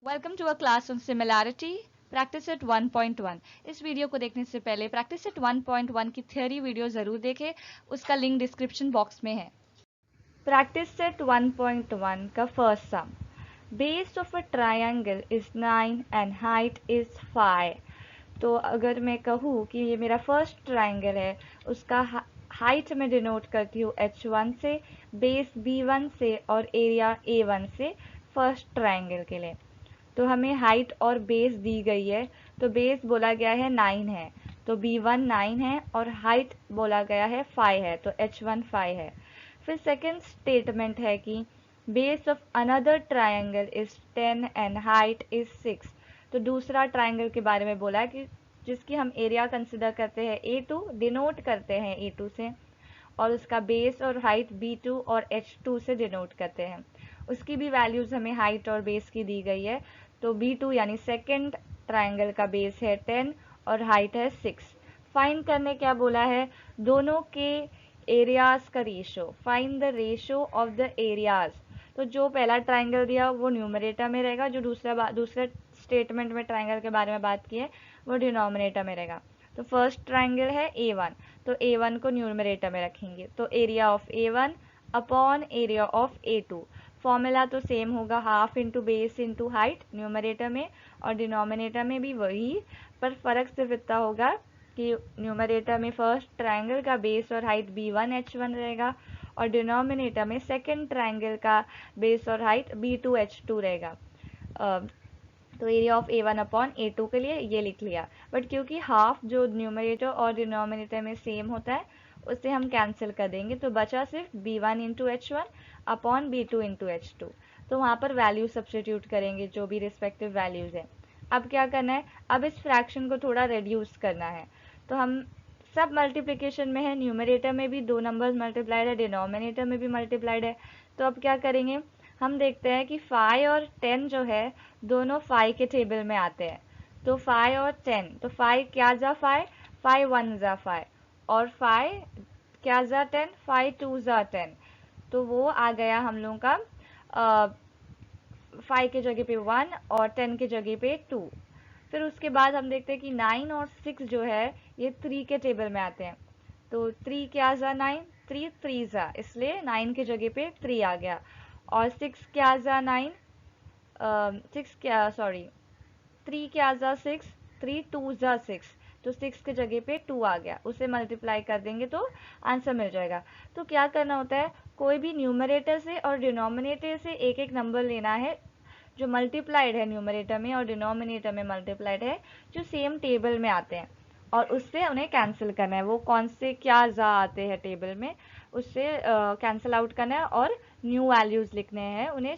Welcome to a class on similarity practice set 1.1। इस video को देखने से पहले प्रैक्टिस सेट 1.1 की थ्योरी वीडियो ज़रूर देखें, उसका लिंक डिस्क्रिप्शन बॉक्स में है। प्रैक्टिस सेट 1.1 का first sum, base of a triangle is 9 and height is 5। तो अगर मैं कहूँ कि ये मेरा फर्स्ट ट्रायंगल है, उसका हाइट में डिनोट करती हूँ h1 से, बेस b1 से और एरिया a1 से फर्स्ट ट्रायंगल के लिए। तो हमें हाइट और बेस दी गई है, तो बेस बोला गया है 9 है, तो b1 9 है और हाइट बोला गया है 5 है, तो h1 5 है। फिर सेकंड स्टेटमेंट है कि base of another triangle is 10 and height is 6। तो दूसरा ट्रायंगल के बारे में बोला है कि जिसकी हम एरिया कंसिडर करते हैं a2, डिनोट करते हैं a2 से, और उसका बेस और हाइट b2 और h2 से डिनोट करते हैं। उसकी भी वैल्यूज हमें हाइट और बेस की दी गई है, तो b2 यानी सेकंड ट्रायंगल का बेस है 10 और हाइट है 6। फाइंड करने क्या बोला है, दोनों के एरियाज का ratio, find the ratio of the areas. तो जो पहला ट्रायंगल दिया वो न्यूमरेटर में रहेगा, जो दूसरे स्टेटमेंट में ट्रायंगल के बारे में बात की है वो डिनोमिनेटर में रहेगा। तो फर्स्ट ट्रायंगल है a1, तो a1 को न्यूमरेटर में रखेंगे, तो area of a1 upon area of a2। Formula तो सेम होगा, half into base into height numerator में, और डिनोमिनेटर में भी वही, पर फर्क सिर्फ इतना होगा कि न्यूमरेटर में फर्स्ट ट्रायंगल का बेस और हाइट b1 h1 रहेगा, और डिनोमिनेटर में सेकंड ट्रायंगल का बेस और हाइट b2 h2 रहेगा। तो area of a1 upon a2 के लिए ये लिख लिया, बट क्योंकि हाफ जो न्यूमरेटर और डिनोमिनेटर में सेम होता है उससे हम कैंसिल कर देंगे, तो बचा सिर्फ b1 into h1 upon b2 into h2। तो वहाँ पर वैल्यू सब्सटीट्यूट करेंगे जो भी रिस्पेक्टिव वैल्यूज़ है। अब क्या करना है, अब इस फ्रैक्शन को थोड़ा रिड्यूस करना है। तो हम सब मल्टीप्लिकेशन में है, न्यूमरेटर में भी 2 नंबर्स मल्टीप्लाइड है, डिनोमिनेटर में भी मल्टीप्लाइड है। तो अब क्या करेंगे, हम देखते हैं कि 5 और 10 जो है दोनों 5 के टेबल में आते हैं। तो 5 और 10, तो 5 क्या जा 5, 5 1 जा 5, और 5 क्या जा 10, 5 2 जा 10। तो वो आ गया हम लोगों का 5 के जगह पे 1 और 10 के जगह पे 2। फिर उसके बाद हम देखते हैं कि 9 और 6 जो है ये 3 के टेबल में आते हैं। तो 3 क्या जा 9, 3 3 जा, इसलिए 9 के जगह पे 3 आ गया। और 6 क्या जा 9, 6 क्या सॉरी 3 क्या जा 6, 3 2 जा 6, तो 6 के जगह पे 2 आ गया, उसे मल्टीप्लाई कर देंगे तो आंसर मिल जाएगा। तो क्या करना होता है, कोई भी न्यूमरेटर से और डिनोमिनेटर से एक एक नंबर लेना है जो मल्टीप्लाइड है न्यूमरेटर में और डिनोमिनेटर में मल्टीप्लाइड है, जो सेम टेबल में आते हैं, और उससे उन्हें कैंसिल करना है। वो कौन से क्या जा आते हैं टेबल में, उससे कैंसिल आउट करना है और न्यू वैल्यूज़ लिखने हैं उन्हें,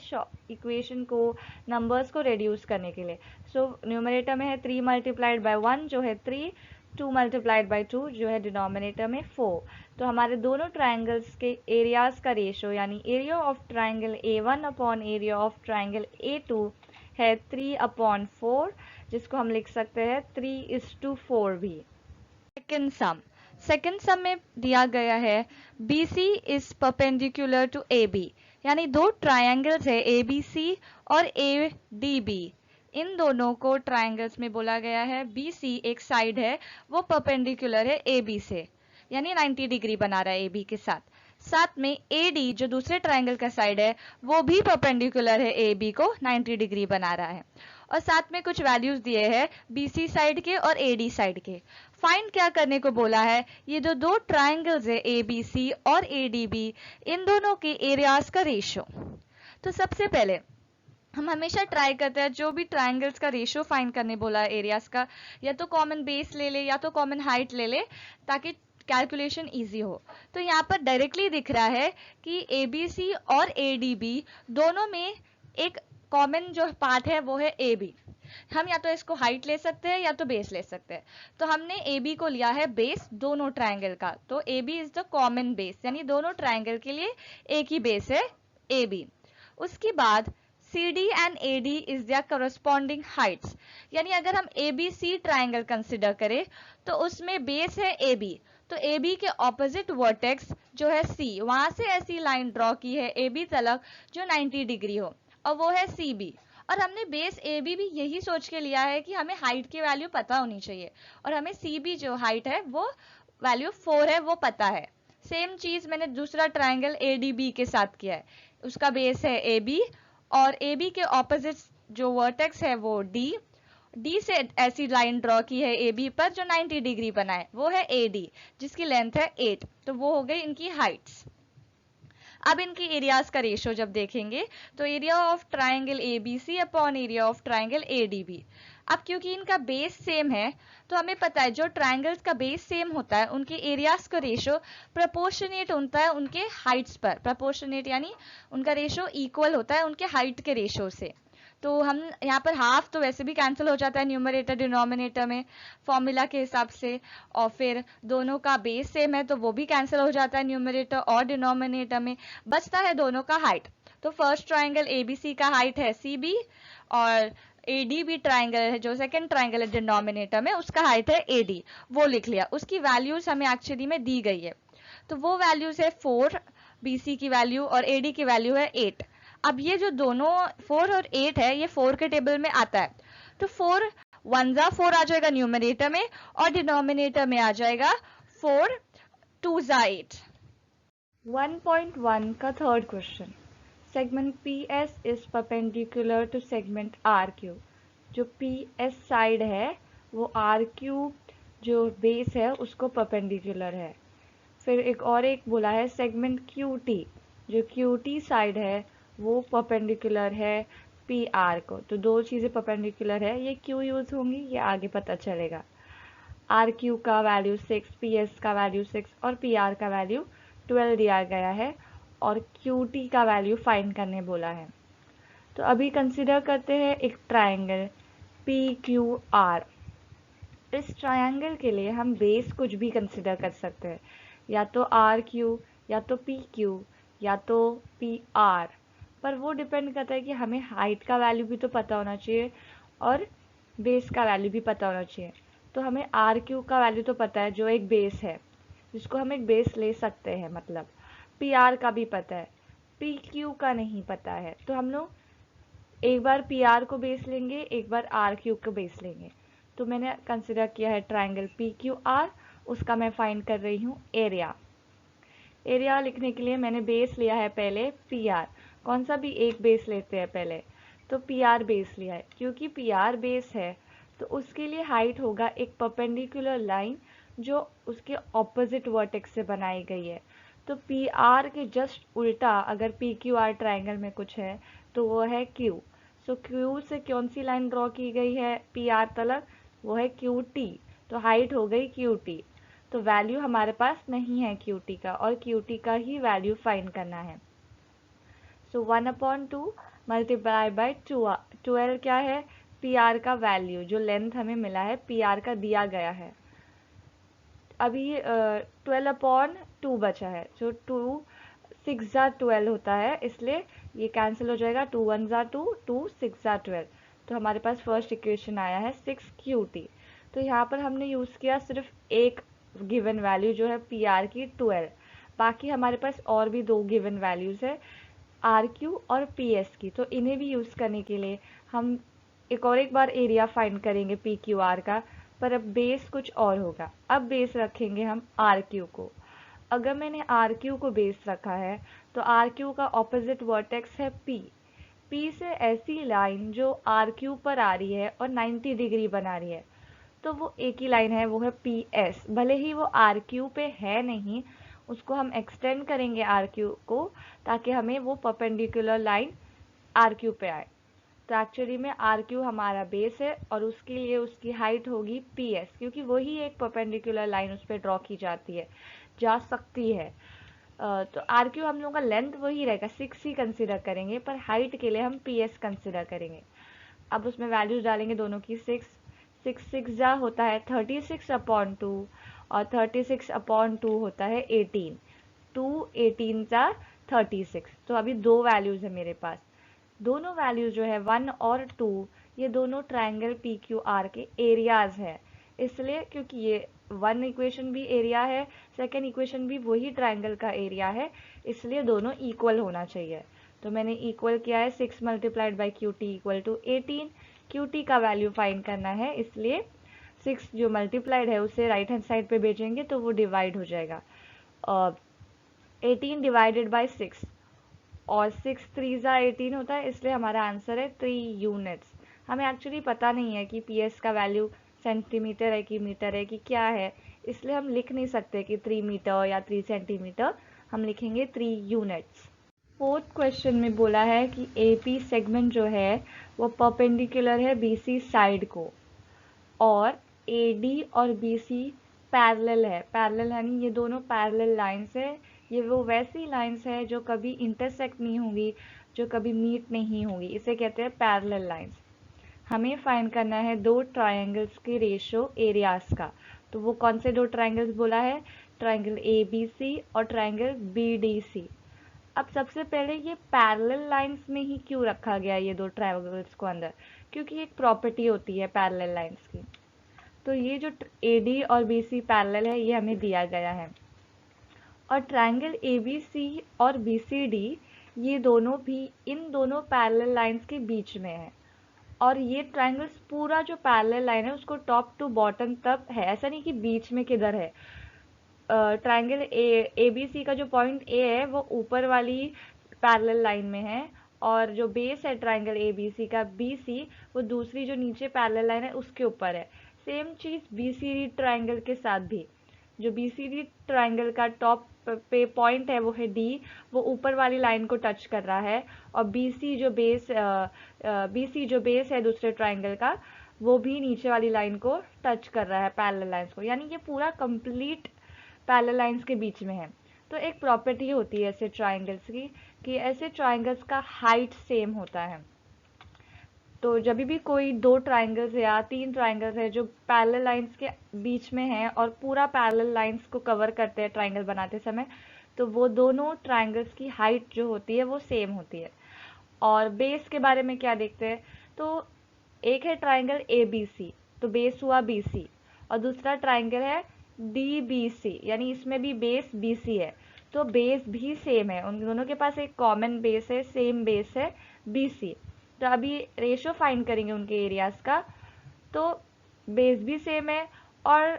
इक्वेशन को, नंबर्स को रिड्यूस करने के लिए। सो न्यूमरेटर में है 3 मल्टीप्लाइड बाय 1 जो है 3, 2 मल्टीप्लाइड बाय 2 जो है डिनोमिनेटर में 4। तो हमारे दोनों ट्राइंगल्स के एरियाज का रेशो यानी area of triangle A1 upon area of triangle A2 है 3 अपॉन 4, जिसको हम लिख सकते हैं 3:4 भी। सेकेंड सम में दिया गया है BC is perpendicular to AB, यानी दो ट्राइंगल्स है ABC और ADB। इन दोनों को ट्राइंगल्स में बोला गया है BC एक साइड है वो परपेंडिकुलर है AB से, यानी 90 डिग्री बना रहा है AB के साथ। साथ में AD जो दूसरे ट्राइंगल का साइड है वो भी परपेंडिकुलर है AB को, 90 डिग्री बना रहा है। और साथ में कुछ वैल्यूज दिए हैं BC साइड के और AD साइड के। फाइंड क्या करने को बोला है, ये जो दो ट्राइंगल्स है ABC और ADB, इन दोनों के एरियाज का रेशो। तो सबसे पहले हम हमेशा ट्राई करते हैं जो भी ट्राइंगल्स का रेशियो फाइंड करने बोला है एरियाज का, या तो कॉमन बेस ले ले या तो कॉमन हाइट ले ले, ताकि कैलकुलेशन इजी हो। तो यहाँ पर डायरेक्टली दिख रहा है कि ABC और ADB दोनों में एक कॉमन जो पार्ट है वो है AB। हम या तो इसको हाइट ले सकते हैं या तो बेस ले सकते हैं। तो हमने AB को लिया है बेस दोनों ट्राइंगल का, तो AB is the common base, यानी दोनों ट्राइंगल के लिए एक ही बेस है AB। उसके बाद CD and AD is their corresponding Heights, यानी अगर हम ABC ट्राइंगल कंसिडर करें तो उसमें बेस है AB, तो AB के ऑपोजिट वर्टेक्स जो है C, वहां से ऐसी लाइन ड्रॉ की है AB तलक जो 90 डिग्री हो, और वो है CB। और हमने बेस ए बी भी यही सोच के लिया है कि हमें हाइट की वैल्यू पता होनी चाहिए, और हमें सी बी जो हाइट है वो वैल्यू 4 है वो पता है। सेम चीज मैंने दूसरा ट्राइंगल ए डी बी के साथ किया है, उसका बेस है ए बी, और ए बी के ऑपोजिट जो वर्टेक्स है वो डी, डी से ऐसी लाइन ड्रॉ की है ए बी पर जो 90 डिग्री बनाए, वो है ए डी जिसकी लेंथ है 8। तो वो हो गई इनकी हाइट्स। अब इनकी एरियाज का रेशियो जब देखेंगे तो area of triangle A B C upon area of triangle A D B. अब क्योंकि इनका बेस सेम है तो हमें पता है जो ट्राइंगल्स का बेस सेम होता है उनके एरियाज का रेशियो प्रोपोर्शनेट होता है उनके हाइट्स पर। प्रोपोर्शनेट यानी उनका रेशियो इक्वल होता है उनके हाइट के रेशियो से। तो हम यहाँ पर हाफ तो वैसे भी कैंसिल हो जाता है न्यूमरेटर डिनोमिनेटर में फॉर्मूला के हिसाब से, और फिर दोनों का बेस सेम है तो वो भी कैंसिल हो जाता है न्यूमरेटर और डिनोमिनेटर में, बचता है दोनों का हाइट। तो फर्स्ट ट्राइंगल एबीसी का हाइट है सी बी, और एडीबी ट्राइंगल है जो सेकंड ट्राइंगल है डिनोमिनेटर में उसका हाइट है एडी, वो लिख लिया। उसकी वैल्यूज हमें एक्चुअली में दी गई है, तो वो वैल्यूज है 4 बीसी की वैल्यू और एडी की वैल्यू है 8। अब ये जो दोनों 4 और 8 है ये 4 के टेबल में आता है, तो 4 1 जा 4 आ जाएगा न्यूमरेटर में, और डिनोमिनेटर में आ जाएगा 4 2 जा 8। 1.1 का third question, segment PS is perpendicular to segment RQ। जो PS साइड है वो RQ जो बेस है उसको परपेंडिकुलर है। फिर एक बोला है सेगमेंट QT, जो QT साइड है वो परपेंडिकुलर है PR को। तो दो चीज़ें परपेंडिकुलर है, ये क्यों यूज होंगी ये आगे पता चलेगा। RQ का वैल्यू 6, PS का वैल्यू 6 और PR का वैल्यू 12 दिया गया है, और QT का वैल्यू फाइंड करने बोला है। तो अभी कंसिडर करते हैं एक ट्राइंगल PQR। इस ट्राइंगल के लिए हम बेस कुछ भी कंसिडर कर सकते हैं, या तो RQ या तो PQ या तो PR, पर वो डिपेंड करता है कि हमें हाइट का वैल्यू भी तो पता होना चाहिए और बेस का वैल्यू भी पता होना चाहिए। तो हमें RQ का वैल्यू तो पता है जो एक बेस है जिसको हम एक बेस ले सकते हैं, मतलब PR का भी पता है, PQ का नहीं पता है। तो हम लोग एक बार PR को बेस लेंगे एक बार RQ को बेस लेंगे। तो मैंने कंसिडर किया है ट्राइंगल PQR, उसका मैं फाइंड कर रही हूँ एरिया। एरिया लिखने के लिए मैंने बेस लिया है पहले PR, कौन सा भी एक बेस लेते हैं पहले, तो PR बेस लिया है। क्योंकि PR बेस है तो उसके लिए हाइट होगा एक परपेंडिकुलर लाइन जो उसके ऑपोजिट वर्टेक्स से बनाई गई है। तो PR के जस्ट उल्टा अगर PQR ट्राइंगल में कुछ है तो वो है Q। सो Q से कौन सी लाइन ड्रॉ की गई है PR तलक, वो है QT। तो हाइट हो गई QT। तो वैल्यू हमारे पास नहीं है QT का, और QT का ही वैल्यू फाइंड करना है। सो 1/2 मल्टीप्लाई बाय 12 क्या है PR का वैल्यू, जो लेंथ हमें मिला है PR का दिया गया है। अभी 12/2 बचा है, जो 2 6 जा 12 होता है, इसलिए ये कैंसिल हो जाएगा। 2 1 जा 2, 2 6 जा 12। तो हमारे पास फर्स्ट इक्वेशन आया है 6QT। तो यहाँ पर हमने यूज़ किया सिर्फ एक गिवन वैल्यू जो है PR की 12, बाकी हमारे पास और भी दो गिवन वैल्यूज़ है RQ और PS की। तो इन्हें भी यूज़ करने के लिए हम एक बार एरिया फाइंड करेंगे PQR का, पर अब बेस कुछ और होगा। अब बेस रखेंगे हम RQ को। अगर मैंने RQ को बेस रखा है तो RQ का ऑपोजिट वर्टेक्स है P से ऐसी लाइन जो RQ पर आ रही है और 90 डिग्री बना रही है, तो वो एक ही लाइन है, वो है PS। भले ही वो RQ पे है नहीं, उसको हम एक्सटेंड करेंगे RQ को ताकि हमें वो परपेंडिकुलर लाइन RQ पे आए। तो एक्चुअली में RQ हमारा बेस है और उसके लिए उसकी हाइट होगी PS, क्योंकि वही एक परपेंडिकुलर लाइन उस पर ड्रॉ की जा सकती है। तो RQ हम लोगों का लेंथ वही रहेगा, 6 ही कंसिडर करेंगे, पर हाइट के लिए हम PS कंसिडर करेंगे। अब उसमें वैल्यूज डालेंगे दोनों की। 6 6 जा होता है 36/2 और 36/2 होता है 18। 2 18 जा 36। तो अभी दो वैल्यूज है मेरे पास। दोनों वैल्यूज जो है 1 और 2, ये दोनों ट्राइंगल PQR के एरियाज है। इसलिए क्योंकि ये 1 इक्वेशन भी एरिया है, सेकेंड इक्वेशन भी वही ट्राइंगल का एरिया है, इसलिए दोनों इक्वल होना चाहिए। तो मैंने इक्वल किया है 6 multiplied by Q T equal to 18। Q T का वैल्यू फाइंड करना है, इसलिए 6 जो मल्टीप्लाइड है उसे राइट हैंड साइड पे भेजेंगे तो वो डिवाइड हो जाएगा। 18 डिवाइडेड बाई 6 और 6 3 ज़ा 18 होता है, इसलिए हमारा आंसर है 3 यूनिट्स। हमें एक्चुअली पता नहीं है कि पीएस का वैल्यू सेंटीमीटर है कि मीटर है कि क्या है, इसलिए हम लिख नहीं सकते कि 3 मीटर या 3 सेंटीमीटर, हम लिखेंगे 3 यूनिट्स। फोर्थ क्वेश्चन में बोला है कि एपी सेगमेंट जो है वो परपेंडिकुलर है बीसी साइड को, और एडी और बीसी पैरेलल है। पैरेलल यानी ये दोनों पैरेलल लाइंस है, ये वो वैसी लाइंस है जो कभी इंटरसेक्ट नहीं होंगी, जो कभी मीट नहीं होंगी, इसे कहते हैं पैरेलल लाइंस। हमें फाइंड करना है दो ट्रायंगल्स के रेशियो एरियाज का। तो वो कौन से दो ट्रायंगल्स बोला है? ट्रायंगल ABC और ट्रायंगल BDC। अब सबसे पहले ये पैरेलल लाइंस में ही क्यों रखा गया ये दो ट्रायंगल्स को अंदर? क्योंकि एक प्रॉपर्टी होती है पैरेलल लाइंस की। तो ये जो AD और BC पैरेलल है ये हमें दिया गया है, और ट्रायंगल ABC और BCD ये दोनों भी इन दोनों पैरेलल लाइंस के बीच में है। और ये ट्रायंगल्स पूरा जो पैरेलल लाइन है उसको टॉप टू बॉटम तक है, ऐसा नहीं कि बीच में किधर है। ट्रायंगल ABC का जो पॉइंट A है वो ऊपर वाली पैरेलल लाइन में है, और जो बेस है ट्रायंगल ABC का BC वो दूसरी जो नीचे पैरेलल लाइन है उसके ऊपर है। सेम चीज़ BCD ट्रायंगल के साथ भी, जो BCD ट्रायंगल का टॉप पे पॉइंट है वो है D, वो ऊपर वाली लाइन को टच कर रहा है, और BC जो बेस है दूसरे ट्रायंगल का वो भी नीचे वाली लाइन को टच कर रहा है, पैरेलल लाइंस को, यानी ये पूरा कंप्लीट पैरेलल लाइंस के बीच में है। तो एक प्रॉपर्टी होती है ऐसे ट्रायंगल्स की कि ऐसे ट्रायंगल्स का हाइट सेम होता है। तो जब भी कोई दो ट्रायंगल्स या तीन ट्रायंगल्स है जो पैरेलल लाइंस के बीच में हैं और पूरा पैरेलल लाइंस को कवर करते हैं ट्रायंगल बनाते समय, तो वो दोनों ट्रायंगल्स की हाइट जो होती है वो सेम होती है। और बेस के बारे में क्या देखते हैं? तो एक है ट्रायंगल ABC, तो बेस हुआ BC, और दूसरा ट्रायंगल है DBC, यानी इसमें भी बेस BC है, तो बेस भी सेम है, उन दोनों के पास एक कॉमन बेस है, सेम बेस है BC। तो अभी रेशियो फाइंड करेंगे उनके एरियाज का, तो बेस भी सेम है और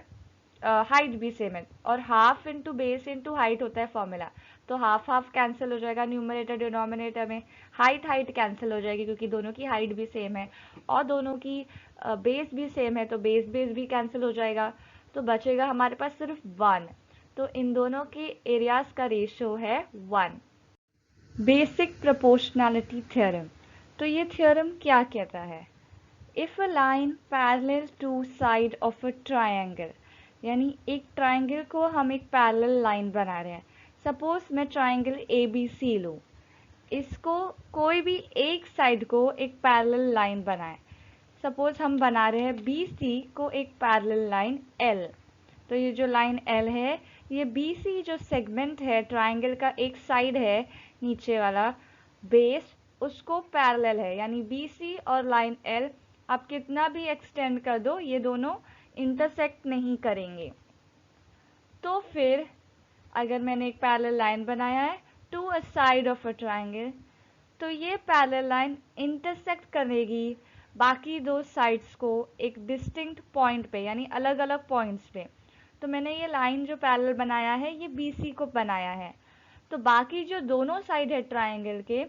हाइट भी सेम है, और half into base into height होता है फॉर्मूला, तो हाफ हाफ कैंसिल हो जाएगा न्यूमरेटर डिनोमिनेटर में, हाइट हाइट कैंसिल हो जाएगी क्योंकि दोनों की हाइट भी सेम है, और दोनों की बेस भी सेम है तो बेस बेस भी कैंसिल हो जाएगा, तो बचेगा हमारे पास सिर्फ 1। तो इन दोनों के एरियाज का रेशियो है 1। Basic proportionality theorem. तो ये थ्योरम क्या कहता है? If a line parallel to side of a triangle, यानी एक ट्रायंगल को हम एक पैरेलल लाइन बना रहे हैं। सपोज मैं ट्रायंगल ABC लूँ, इसको कोई भी एक साइड को एक पैरेलल लाइन बनाए। सपोज हम बना रहे हैं BC को एक पैरेलल लाइन L, तो ये जो लाइन L है ये BC जो सेगमेंट है ट्रायंगल का एक साइड है नीचे वाला बेस, उसको पैरेलल है, यानी BC और लाइन L आप कितना भी एक्सटेंड कर दो ये दोनों इंटरसेक्ट नहीं करेंगे। तो फिर अगर मैंने एक पैरेलल लाइन बनाया है to a side of a triangle, तो ये पैरेलल लाइन इंटरसेक्ट करेगी बाकी दो साइड्स को एक डिस्टिंक्ट पॉइंट पे, यानी अलग अलग पॉइंट्स पे। तो मैंने ये लाइन जो पैरेलल बनाया है ये BC को बनाया है, तो बाकी जो दोनों साइड है ट्रायंगल के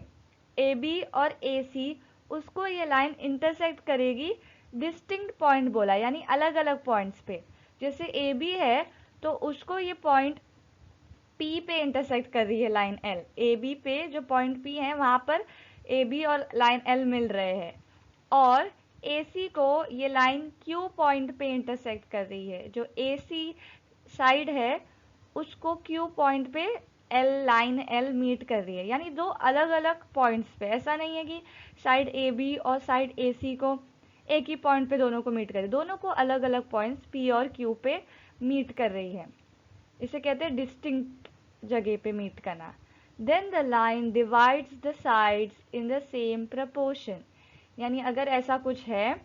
AB और AC, उसको ये लाइन इंटरसेक्ट करेगी डिस्टिंक्ट पॉइंट बोला, यानी अलग अलग पॉइंट्स पे। जैसे AB है तो उसको ये पॉइंट P पे इंटरसेक्ट कर रही है लाइन L, AB पे जो पॉइंट P है वहां पर AB और लाइन L मिल रहे हैं, और AC को ये लाइन Q पॉइंट पे इंटरसेक्ट कर रही है, जो AC साइड है उसको Q पॉइंट पे लाइन L मीट कर रही है, यानी दो अलग अलग पॉइंट्स पे। ऐसा नहीं है कि साइड AB और साइड AC को एक ही पॉइंट पे दोनों को मीट कर रही है, दोनों को अलग अलग पॉइंट्स P और Q पे मीट कर रही है, इसे कहते हैं डिस्टिंक्ट जगह पे मीट करना। Then the line divides the sides in the same proportion, यानी अगर ऐसा कुछ है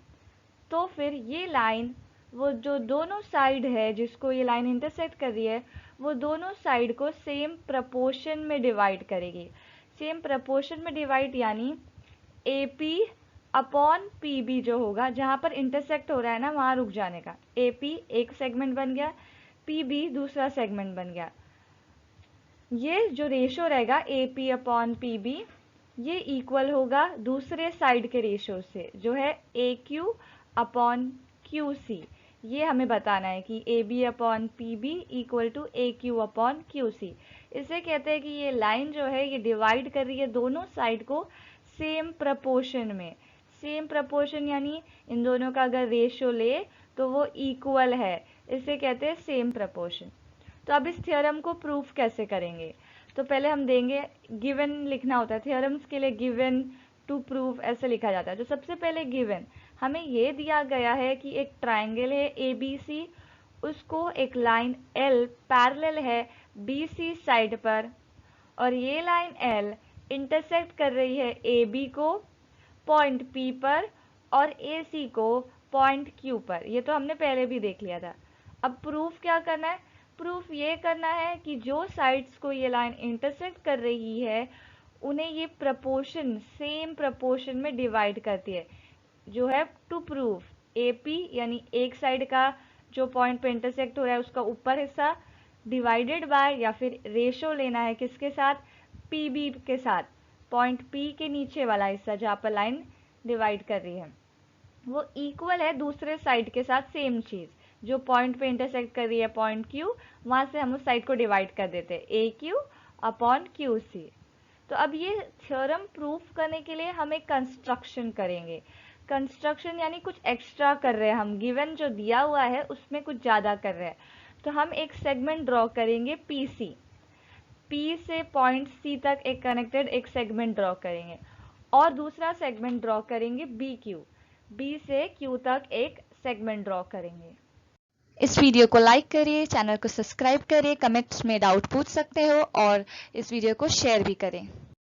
तो फिर ये लाइन वो जो दोनों साइड है जिसको ये लाइन इंटरसेक्ट कर रही है वो दोनों साइड को सेम प्रपोर्शन में डिवाइड करेगी। सेम प्रपोर्शन में डिवाइड, यानी AP अपॉन PB जो होगा, जहां पर इंटरसेक्ट हो रहा है ना वहां रुक जाने का। AP एक सेगमेंट बन गया, PB दूसरा सेगमेंट बन गया। ये जो रेशो रहेगा AP अपॉन PB, ये इक्वल होगा दूसरे साइड के रेशो से, जो है AQ अपॉन QC। ये हमें बताना है कि AB upon PB equal to AQ upon QC। इसे कहते हैं कि ये लाइन जो है ये डिवाइड कर रही है दोनों साइड को सेम प्रपोर्शन में। सेम प्रपोर्शन यानी इन दोनों का अगर रेशो ले तो वो इक्वल है, इसे कहते हैं सेम प्रपोर्शन। तो अब इस थ्योरम को प्रूफ कैसे करेंगे? तो पहले हम देंगे, गिवन लिखना होता है थ्योरम्स के लिए, गिवन टू प्रूफ ऐसे लिखा जाता है। तो सबसे पहले गिवन हमें ये दिया गया है कि एक ट्राइंगल है ABC, उसको एक लाइन L पैरेलल है BC साइड पर, और ये लाइन L इंटरसेक्ट कर रही है AB को पॉइंट P पर और AC को पॉइंट Q पर। ये तो हमने पहले भी देख लिया था। अब प्रूफ क्या करना है? प्रूफ ये करना है कि जो साइड्स को ये लाइन इंटरसेक्ट कर रही है उन्हें ये प्रपोर्शन सेम प्रपोर्शन में डिवाइड करती है, जो है टू प्रूफ AP यानी एक साइड का जो पॉइंट पे इंटरसेक्ट हो रहा है उसका ऊपर हिस्सा डिवाइडेड बाय, या फिर रेशो लेना है किसके साथ? PB के साथ, पॉइंट P के नीचे वाला हिस्सा जहाँ पर लाइन डिवाइड कर रही है वो इक्वल है दूसरे साइड के साथ सेम चीज, जो पॉइंट पे इंटरसेक्ट कर रही है पॉइंट Q, वहां से हम उस साइड को डिवाइड कर देते हैं AQ अपॉन QC। तो अब ये थ्योरम प्रूफ करने के लिए हम एक कंस्ट्रक्शन करेंगे। कंस्ट्रक्शन यानी कुछ एक्स्ट्रा कर रहे हैं हम, गिवन जो दिया हुआ है उसमें कुछ ज़्यादा कर रहे हैं। तो हम एक सेगमेंट ड्रॉ करेंगे PC, P से पॉइंट C तक एक कनेक्टेड एक सेगमेंट ड्रॉ करेंगे, और दूसरा सेगमेंट ड्रॉ करेंगे BQ, B से Q तक एक सेगमेंट ड्रॉ करेंगे। इस वीडियो को लाइक करिए, चैनल को सब्सक्राइब करिए, कमेंट्स में डाउट पूछ सकते हो और इस वीडियो को शेयर भी करें।